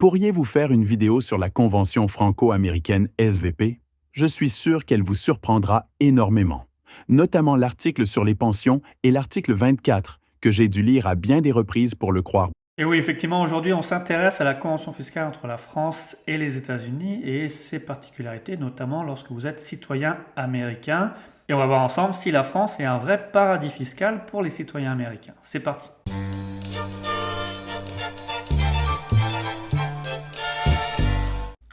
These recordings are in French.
Pourriez-vous faire une vidéo sur la Convention franco-américaine SVP? Je suis sûr qu'elle vous surprendra énormément, notamment l'article sur les pensions et l'article 24, que j'ai dû lire à bien des reprises pour le croire. Et oui, effectivement, aujourd'hui, on s'intéresse à la convention fiscale entre la France et les États-Unis et ses particularités, notamment lorsque vous êtes citoyen américain. Et on va voir ensemble si la France est un vrai paradis fiscal pour les citoyens américains. C'est parti.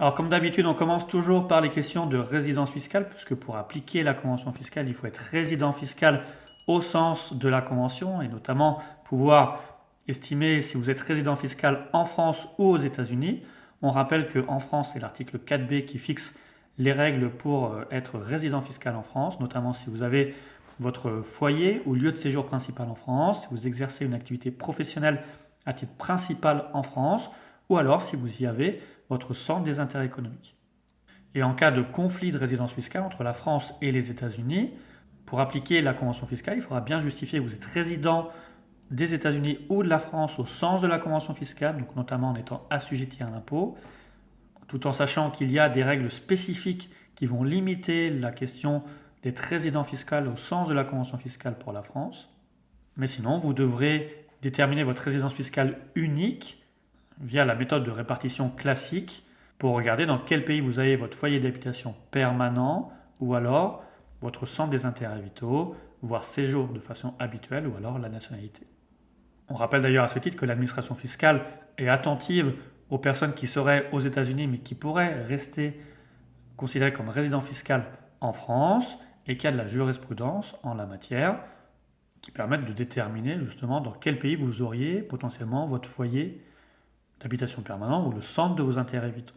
Alors, comme d'habitude, on commence toujours par les questions de résidence fiscale, puisque pour appliquer la convention fiscale, il faut être résident fiscal au sens de la convention, et notamment pouvoir estimer si vous êtes résident fiscal en France ou aux États-Unis. On rappelle qu'en France, c'est l'article 4B qui fixe les règles pour être résident fiscal en France, notamment si vous avez votre foyer ou lieu de séjour principal en France, si vous exercez une activité professionnelle à titre principal en France, ou alors si vous y avez votre centre des intérêts économiques. Et en cas de conflit de résidence fiscale entre la France et les États-Unis, pour appliquer la convention fiscale, il faudra bien justifier que vous êtes résident des États-Unis ou de la France au sens de la convention fiscale, donc notamment en étant assujetti à un impôt, tout en sachant qu'il y a des règles spécifiques qui vont limiter la question d'être résident fiscal au sens de la convention fiscale pour la France. Mais sinon, vous devrez déterminer votre résidence fiscale unique via la méthode de répartition classique pour regarder dans quel pays vous avez votre foyer d'habitation permanent ou alors votre centre des intérêts vitaux, voire séjour de façon habituelle ou alors la nationalité. On rappelle d'ailleurs à ce titre que l'administration fiscale est attentive aux personnes qui seraient aux États-Unis mais qui pourraient rester considérées comme résidents fiscaux en France et qu'il y a de la jurisprudence en la matière qui permettent de déterminer justement dans quel pays vous auriez potentiellement votre foyer d'habitation permanent ou le centre de vos intérêts vitaux.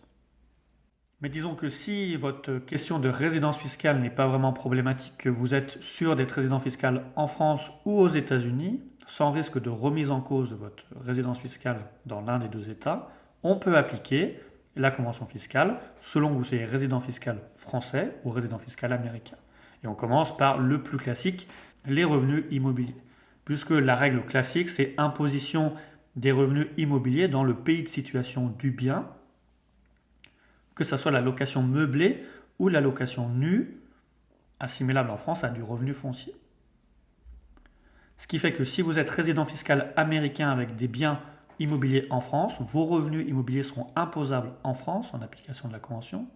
Mais disons que si votre question de résidence fiscale n'est pas vraiment problématique, que vous êtes sûr d'être résident fiscal en France ou aux États-Unis, sans risque de remise en cause de votre résidence fiscale dans l'un des deux États, on peut appliquer la convention fiscale selon que vous soyez résident fiscal français ou résident fiscal américain. Et on commence par le plus classique, les revenus immobiliers. Puisque la règle classique, c'est imposition des revenus immobiliers dans le pays de situation du bien, que ce soit la location meublée ou la location nue, assimilable en France à du revenu foncier. Ce qui fait que si vous êtes résident fiscal américain avec des biens immobiliers en France, vos revenus immobiliers seront imposables en France en application de la convention.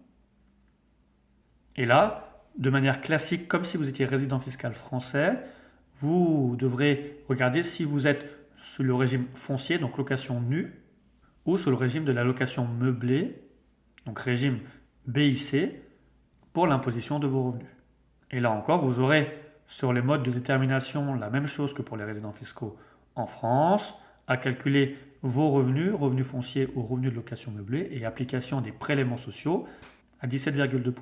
Et là, de manière classique, comme si vous étiez résident fiscal français, vous devrez regarder si vous êtes sous le régime foncier, donc location nue, ou sous le régime de la location meublée, donc régime BIC, pour l'imposition de vos revenus. Et là encore, vous aurez sur les modes de détermination la même chose que pour les résidents fiscaux en France, à calculer vos revenus, revenus fonciers ou revenus de location meublée, et application des prélèvements sociaux à 17,2%.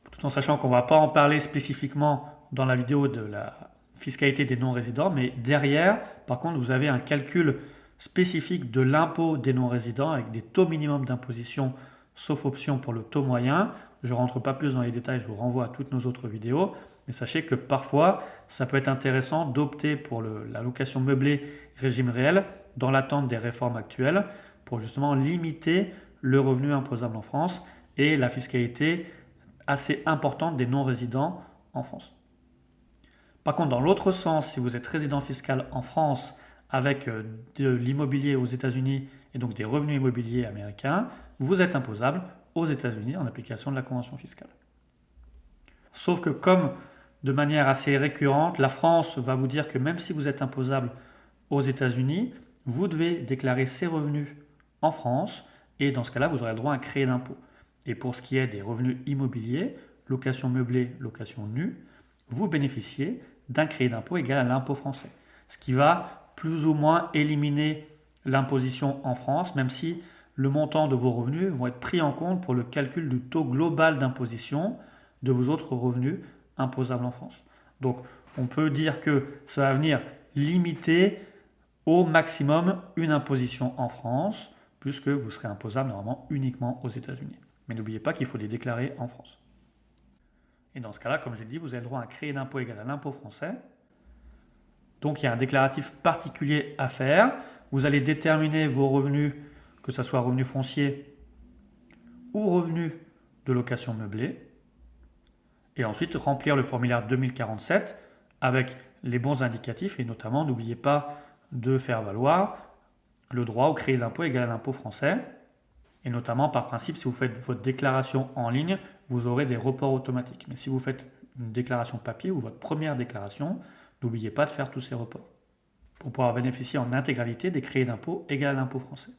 Tout en sachant qu'on ne va pas en parler spécifiquement dans la vidéo de la fiscalité des non-résidents, mais derrière, par contre, vous avez un calcul spécifique de l'impôt des non-résidents avec des taux minimums d'imposition, sauf option pour le taux moyen. Je ne rentre pas plus dans les détails, je vous renvoie à toutes nos autres vidéos, mais sachez que parfois, ça peut être intéressant d'opter pour la location meublée régime réel dans l'attente des réformes actuelles pour justement limiter le revenu imposable en France et la fiscalité assez importante des non-résidents en France. Par contre, dans l'autre sens, si vous êtes résident fiscal en France avec de l'immobilier aux États-Unis et donc des revenus immobiliers américains, vous êtes imposable aux États-Unis en application de la convention fiscale. Sauf que comme de manière assez récurrente, la France va vous dire que même si vous êtes imposable aux États-Unis, vous devez déclarer ces revenus en France et dans ce cas-là, vous aurez le droit à un crédit d'impôt. Et pour ce qui est des revenus immobiliers, location meublée, location nue, vous bénéficiez d'un crédit d'impôt égal à l'impôt français. Ce qui va plus ou moins éliminer l'imposition en France, même si le montant de vos revenus vont être pris en compte pour le calcul du taux global d'imposition de vos autres revenus imposables en France. Donc on peut dire que ça va venir limiter au maximum une imposition en France, puisque vous serez imposable normalement uniquement aux États-Unis. Mais n'oubliez pas qu'il faut les déclarer en France. Et dans ce cas-là, comme j'ai dit, vous avez le droit à un crédit d'impôt égal à l'impôt français. Donc il y a un déclaratif particulier à faire. Vous allez déterminer vos revenus que ce soit revenu foncier ou revenu de location meublée. Et ensuite, remplir le formulaire 2047 avec les bons indicatifs et notamment, n'oubliez pas de faire valoir le droit au crédit d'impôt égal à l'impôt français. Et notamment, par principe, si vous faites votre déclaration en ligne, vous aurez des reports automatiques. Mais si vous faites une déclaration papier ou votre première déclaration, n'oubliez pas de faire tous ces reports pour pouvoir bénéficier en intégralité des crédits d'impôt égal à l'impôt français.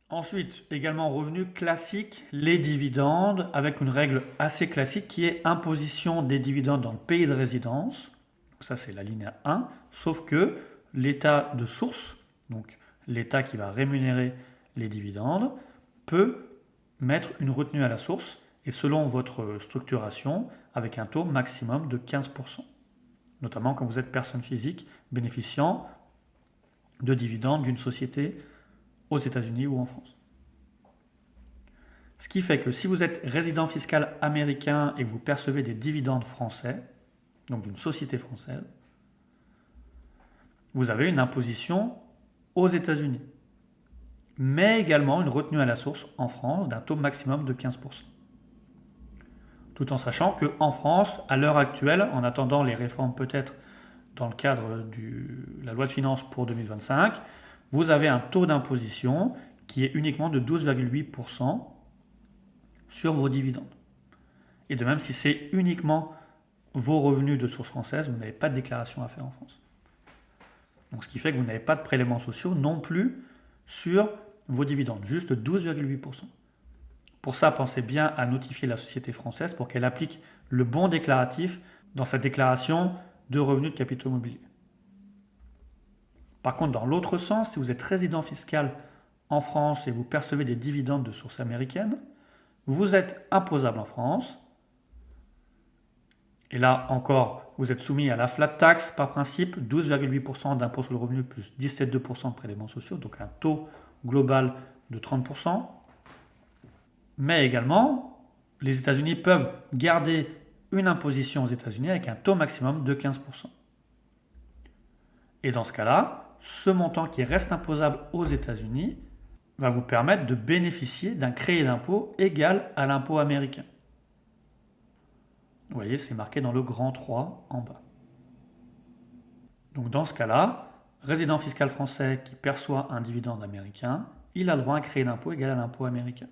Ensuite, également revenu classique, les dividendes, avec une règle assez classique qui est imposition des dividendes dans le pays de résidence. Donc ça, c'est la ligne 1, sauf que l'État de source, donc l'État qui va rémunérer les dividendes, peut mettre une retenue à la source et selon votre structuration avec un taux maximum de 15%, notamment quand vous êtes personne physique bénéficiant de dividendes d'une société aux États-Unis ou en France. Ce qui fait que si vous êtes résident fiscal américain et que vous percevez des dividendes français, donc d'une société française, vous avez une imposition aux États-Unis, mais également une retenue à la source en France d'un taux maximum de 15%. Tout en sachant qu'en France, à l'heure actuelle, en attendant les réformes peut-être dans le cadre de la loi de finances pour 2025, vous avez un taux d'imposition qui est uniquement de 12,8% sur vos dividendes. Et de même, si c'est uniquement vos revenus de source française, vous n'avez pas de déclaration à faire en France. Donc, ce qui fait que vous n'avez pas de prélèvements sociaux non plus sur vos dividendes, juste 12,8%. Pour ça, pensez bien à notifier la société française pour qu'elle applique le bon déclaratif dans sa déclaration de revenus de capitaux mobiliers. Par contre, dans l'autre sens, si vous êtes résident fiscal en France et vous percevez des dividendes de source américaine, vous êtes imposable en France. Et là encore, vous êtes soumis à la flat tax par principe, 12,8% d'impôt sur le revenu plus 17,2% de prélèvements sociaux, donc un taux global de 30%. Mais également, les États-Unis peuvent garder une imposition aux États-Unis avec un taux maximum de 15%. Et dans ce cas-là, ce montant qui reste imposable aux États-Unis va vous permettre de bénéficier d'un crédit d'impôt égal à l'impôt américain. Vous voyez, c'est marqué dans le grand 3 en bas. Donc dans ce cas-là, résident fiscal français qui perçoit un dividende américain, il a le droit à un crédit d'impôt égal à l'impôt américain.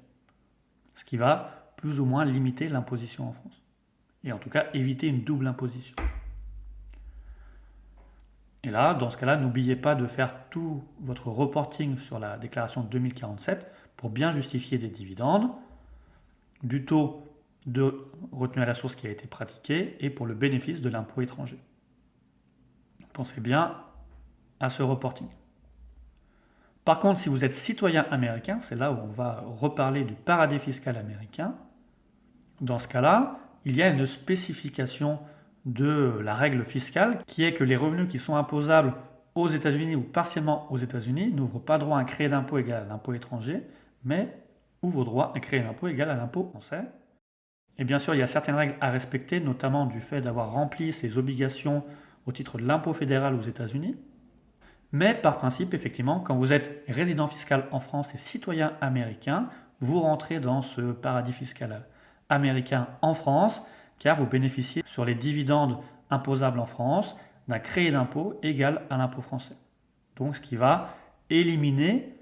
Ce qui va plus ou moins limiter l'imposition en France. Et en tout cas, éviter une double imposition. Et là, dans ce cas-là, n'oubliez pas de faire tout votre reporting sur la déclaration 2047 pour bien justifier des dividendes, du taux de retenue à la source qui a été pratiqué et pour le bénéfice de l'impôt étranger. Pensez bien à ce reporting. Par contre, si vous êtes citoyen américain, c'est là où on va reparler du paradis fiscal américain. Dans ce cas-là, il y a une spécification de la règle fiscale qui est que les revenus qui sont imposables aux États-Unis ou partiellement aux États-Unis n'ouvrent pas droit à un crédit d'impôt égal à l'impôt étranger, mais ouvrent droit à un crédit d'impôt égal à l'impôt français. Et bien sûr, il y a certaines règles à respecter, notamment du fait d'avoir rempli ses obligations au titre de l'impôt fédéral aux États-Unis. Mais par principe, effectivement, quand vous êtes résident fiscal en France et citoyen américain, vous rentrez dans ce paradis fiscal américain en France, car vous bénéficiez sur les dividendes imposables en France d'un crédit d'impôt égal à l'impôt français. Donc ce qui va éliminer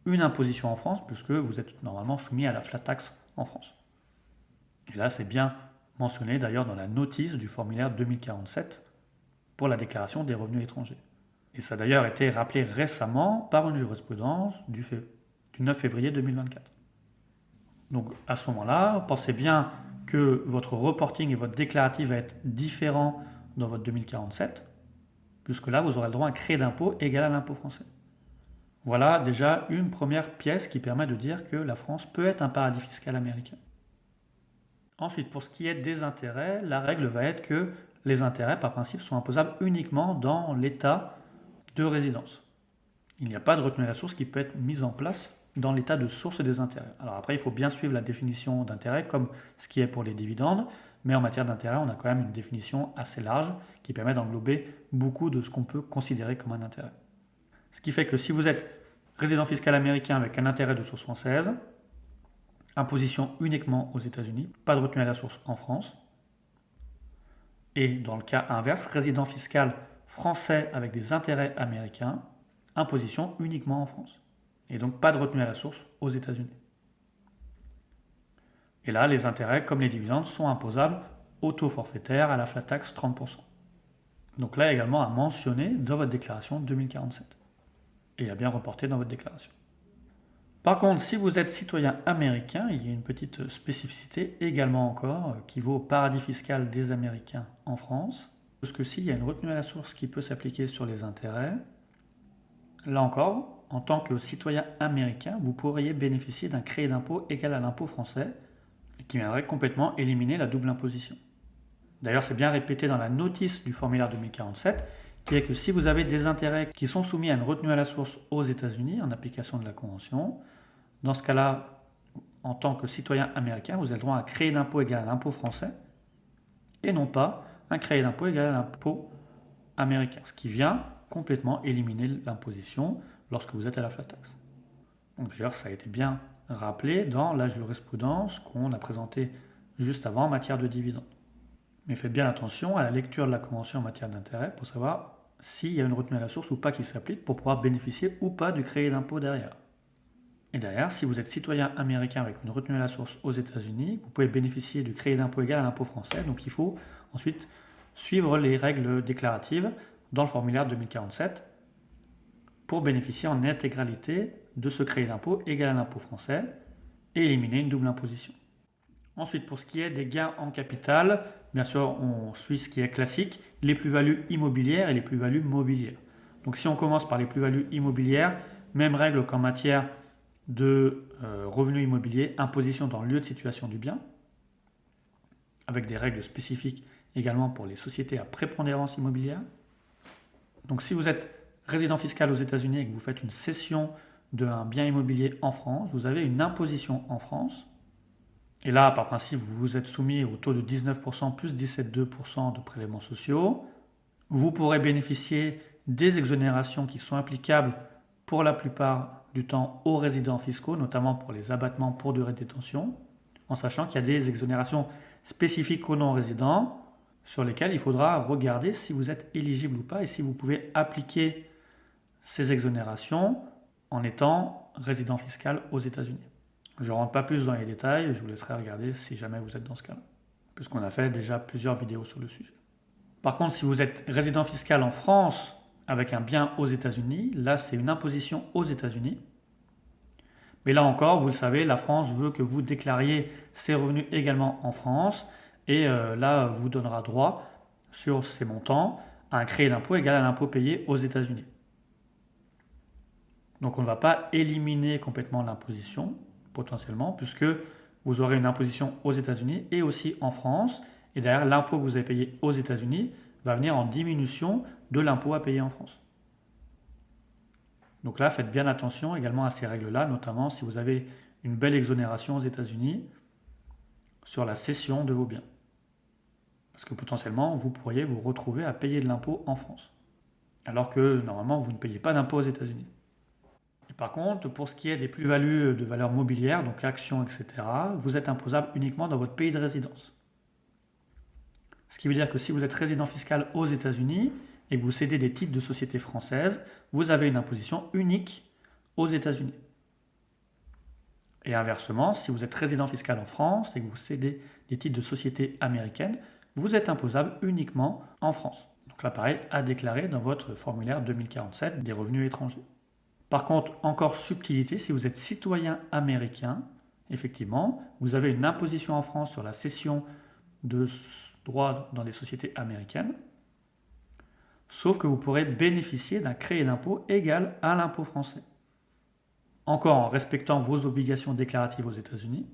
une imposition en France, puisque vous êtes normalement soumis à la flat tax en France. Et là, c'est bien mentionné d'ailleurs dans la notice du formulaire 2047 pour la déclaration des revenus étrangers. Et ça a d'ailleurs été rappelé récemment par une jurisprudence du 9 février 2024. Donc à ce moment-là, pensez bien que votre reporting et votre déclaratif va être différent dans votre 2047, puisque là, vous aurez le droit à un crédit d'impôt égal à l'impôt français. Voilà déjà une première pièce qui permet de dire que la France peut être un paradis fiscal américain. Ensuite, pour ce qui est des intérêts, la règle va être que les intérêts, par principe, sont imposables uniquement dans l'État de résidence. Il n'y a pas de retenue à la source qui peut être mise en place dans l'état de source des intérêts. Alors après, il faut bien suivre la définition d'intérêt comme ce qui est pour les dividendes, mais en matière d'intérêt, on a quand même une définition assez large qui permet d'englober beaucoup de ce qu'on peut considérer comme un intérêt. Ce qui fait que si vous êtes Résident fiscal américain avec un intérêt de source française, imposition uniquement aux États-Unis, pas de retenue à la source en France. Et dans le cas inverse, résident fiscal français avec des intérêts américains, imposition uniquement en France. Et donc pas de retenue à la source aux États-Unis. Et là, les intérêts, comme les dividendes, sont imposables au taux forfaitaire à la flat tax 30%. Donc là également à mentionner dans votre déclaration 2047. Et à bien reporter dans votre déclaration. Par contre, si vous êtes citoyen américain, il y a une petite spécificité également encore qui vaut au paradis fiscal des Américains en France. Parce que s'il y a une retenue à la source qui peut s'appliquer sur les intérêts, là encore, en tant que citoyen américain, vous pourriez bénéficier d'un crédit d'impôt égal à l'impôt français qui viendrait complètement éliminer la double imposition. D'ailleurs, c'est bien répété dans la notice du formulaire 2047 qui est que si vous avez des intérêts qui sont soumis à une retenue à la source aux États-Unis en application de la Convention, dans ce cas-là, en tant que citoyen américain, vous avez le droit à un crédit d'impôt égal à l'impôt français et non pas un crédit d'impôt égal à l'impôt américain, ce qui vient complètement éliminer l'imposition lorsque vous êtes à la flat tax. D'ailleurs, ça a été bien rappelé dans la jurisprudence qu'on a présentée juste avant en matière de dividendes. Mais faites bien attention à la lecture de la Convention en matière d'intérêt pour savoir s'il y a une retenue à la source ou pas qui s'applique pour pouvoir bénéficier ou pas du crédit d'impôt derrière. Et derrière, si vous êtes citoyen américain avec une retenue à la source aux États-Unis, vous pouvez bénéficier du crédit d'impôt égal à l'impôt français. Donc il faut ensuite suivre les règles déclaratives dans le formulaire 2047 pour bénéficier en intégralité de ce crédit d'impôt égal à l'impôt français et éliminer une double imposition. Ensuite, pour ce qui est des gains en capital, bien sûr, on suit ce qui est classique, les plus-values immobilières et les plus-values mobilières. Donc si on commence par les plus-values immobilières, même règle qu'en matière de revenus immobiliers, imposition dans le lieu de situation du bien, avec des règles spécifiques également pour les sociétés à prépondérance immobilière. Donc si vous êtes résident fiscal aux États-Unis et que vous faites une cession d'un bien immobilier en France, vous avez une imposition en France. Et là, par principe, vous êtes soumis au taux de 19% plus 17,2% de prélèvements sociaux. Vous pourrez bénéficier des exonérations qui sont applicables pour la plupart du temps aux résidents fiscaux, notamment pour les abattements pour durée de détention, en sachant qu'il y a des exonérations spécifiques aux non-résidents sur lesquelles il faudra regarder si vous êtes éligible ou pas et si vous pouvez appliquer ces exonérations en étant résident fiscal aux États-Unis. Je ne rentre pas plus dans les détails, je vous laisserai regarder si jamais vous êtes dans ce cas-là, puisqu'on a fait déjà plusieurs vidéos sur le sujet. Par contre, si vous êtes résident fiscal en France avec un bien aux États-Unis, là c'est une imposition aux États-Unis. Mais là encore, vous le savez, la France veut que vous déclariez ces revenus également en France, et là vous donnera droit sur ces montants à un crédit d'impôt égal à l'impôt payé aux États-Unis. Donc on ne va pas éliminer complètement l'imposition, potentiellement, puisque vous aurez une imposition aux États-Unis et aussi en France, et derrière l'impôt que vous avez payé aux États-Unis va venir en diminution de l'impôt à payer en France. Donc là, faites bien attention également à ces règles-là, notamment si vous avez une belle exonération aux États-Unis sur la cession de vos biens. Parce que potentiellement, vous pourriez vous retrouver à payer de l'impôt en France, alors que normalement, vous ne payez pas d'impôt aux États-Unis. Et par contre, pour ce qui est des plus-values de valeur mobilière, donc actions, etc., vous êtes imposable uniquement dans votre pays de résidence. Ce qui veut dire que si vous êtes résident fiscal aux États-Unis et que vous cédez des titres de société française, vous avez une imposition unique aux États-Unis. Et inversement, si vous êtes résident fiscal en France et que vous cédez des titres de société américaine, vous êtes imposable uniquement en France. Donc là, pareil, à déclarer dans votre formulaire 2047 des revenus étrangers. Par contre, encore subtilité, si vous êtes citoyen américain, effectivement, vous avez une imposition en France sur la cession de droits dans les sociétés américaines, sauf que vous pourrez bénéficier d'un crédit d'impôt égal à l'impôt français. Encore en respectant vos obligations déclaratives aux États-Unis,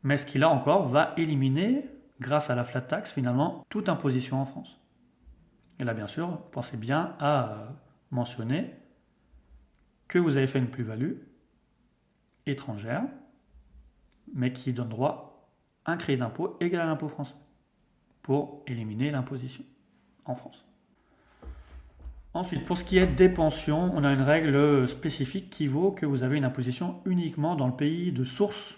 mais ce qui là encore va éliminer, grâce à la flat tax finalement, toute imposition en France. Et là bien sûr, pensez bien à mentionner que vous avez fait une plus-value étrangère, mais qui donne droit à un crédit d'impôt égal à l'impôt français, pour éliminer l'imposition en France. Ensuite, pour ce qui est des pensions, on a une règle spécifique qui vaut que vous avez une imposition uniquement dans le pays de source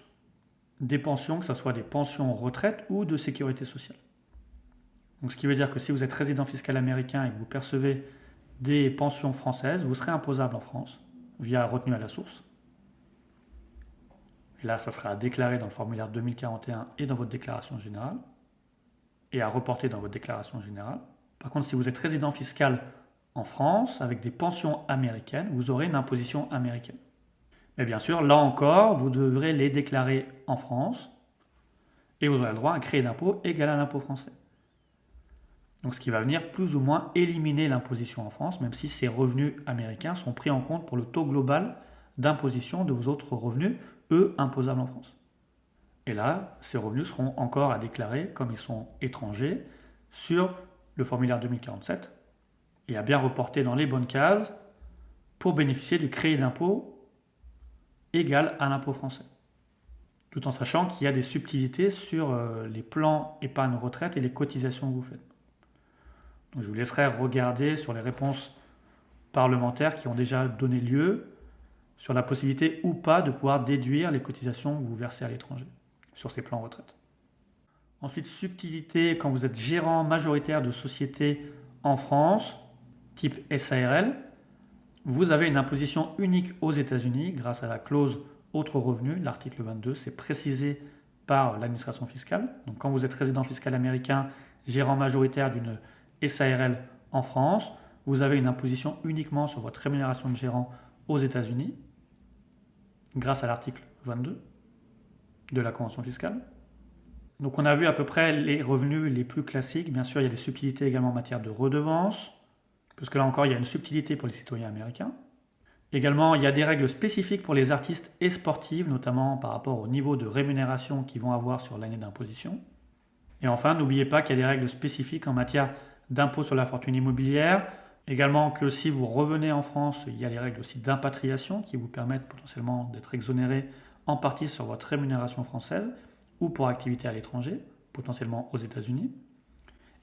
des pensions, que ce soit des pensions retraite ou de sécurité sociale. Donc, ce qui veut dire que si vous êtes résident fiscal américain et que vous percevez des pensions françaises, vous serez imposable en France via retenue à la source. Et là, ça sera à déclarer dans le formulaire 2041 et dans votre déclaration générale, et à reporter dans votre déclaration générale. Par contre, si vous êtes résident fiscal en France avec des pensions américaines, vous aurez une imposition américaine. Mais bien sûr, là encore, vous devrez les déclarer en France et vous aurez le droit à un crédit d'impôt égal à l'impôt français. Donc, ce qui va venir plus ou moins éliminer l'imposition en France, même si ces revenus américains sont pris en compte pour le taux global d'imposition de vos autres revenus, eux, imposables en France. Et là, ces revenus seront encore à déclarer, comme ils sont étrangers, sur le formulaire 2047 et à bien reporter dans les bonnes cases pour bénéficier du crédit d'impôt égal à l'impôt français. Tout en sachant qu'il y a des subtilités sur les plans épargne retraite et les cotisations que vous faites. Donc je vous laisserai regarder sur les réponses parlementaires qui ont déjà donné lieu sur la possibilité ou pas de pouvoir déduire les cotisations que vous versez à l'étranger sur ces plans retraite. Ensuite, subtilité, quand vous êtes gérant majoritaire de société en France, type SARL, vous avez une imposition unique aux États-Unis grâce à la clause autres revenus, l'article 22, c'est précisé par l'administration fiscale. Donc quand vous êtes résident fiscal américain, gérant majoritaire d'une SARL en France, vous avez une imposition uniquement sur votre rémunération de gérant aux États-Unis grâce à l'article 22 de la convention fiscale. Donc on a vu à peu près les revenus les plus classiques. Bien sûr, il y a des subtilités également en matière de redevances, parce que là encore, il y a une subtilité pour les citoyens américains. Également, il y a des règles spécifiques pour les artistes et sportifs, notamment par rapport au niveau de rémunération qu'ils vont avoir sur l'année d'imposition. Et enfin, n'oubliez pas qu'il y a des règles spécifiques en matière d'impôt sur la fortune immobilière. Également que si vous revenez en France, il y a les règles aussi d'impatriation qui vous permettent potentiellement d'être exonéré en partie sur votre rémunération française ou pour activité à l'étranger, potentiellement aux États-Unis.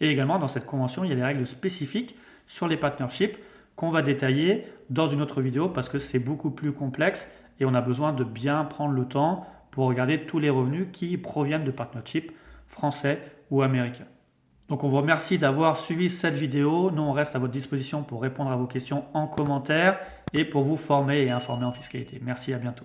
Et également, dans cette convention, il y a des règles spécifiques sur les partnerships qu'on va détailler dans une autre vidéo parce que c'est beaucoup plus complexe et on a besoin de bien prendre le temps pour regarder tous les revenus qui proviennent de partnerships français ou américains. Donc on vous remercie d'avoir suivi cette vidéo. Nous, on reste à votre disposition pour répondre à vos questions en commentaire et pour vous former et informer en fiscalité. Merci, à bientôt.